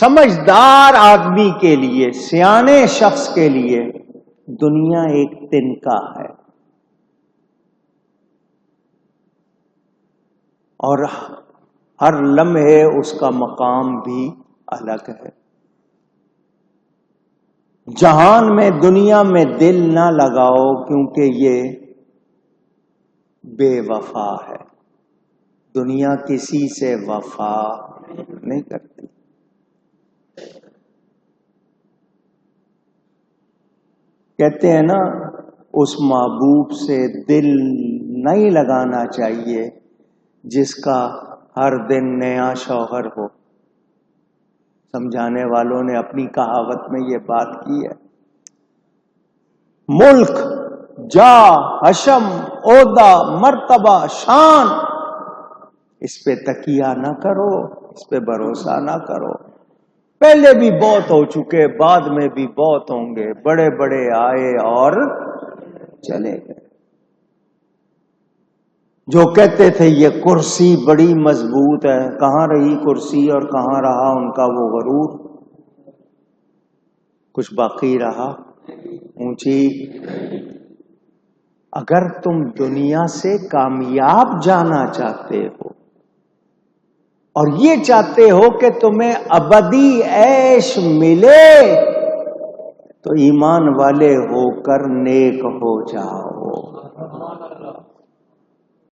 سمجھدار آدمی کے لیے، سیانے شخص کے لیے دنیا ایک تنکا ہے، اور ہر لمحے اس کا مقام بھی الگ ہے۔ جہان میں، دنیا میں دل نہ لگاؤ، کیونکہ یہ بے وفا ہے۔ دنیا کسی سے وفا نہیں کرتی۔ کہتے ہیں نا، اس محبوب سے دل نہیں لگانا چاہیے جس کا ہر دن نیا شوہر ہو۔ سمجھانے والوں نے اپنی کہاوت میں یہ بات کی ہے۔ ملک، جاہ، حشم، عہدہ، مرتبہ، شان، اس پہ تکیہ نہ کرو، اس پہ بھروسہ نہ کرو۔ پہلے بھی بہت ہو چکے، بعد میں بھی بہت ہوں گے۔ بڑے بڑے آئے اور چلے گئے۔ جو کہتے تھے یہ کرسی بڑی مضبوط ہے، کہاں رہی کرسی اور کہاں رہا ان کا وہ غرور؟ کچھ باقی رہا اونچی؟ اگر تم دنیا سے کامیاب جانا چاہتے ہو اور یہ چاہتے ہو کہ تمہیں ابدی عیش ملے، تو ایمان والے ہو کر نیک ہو جاؤ۔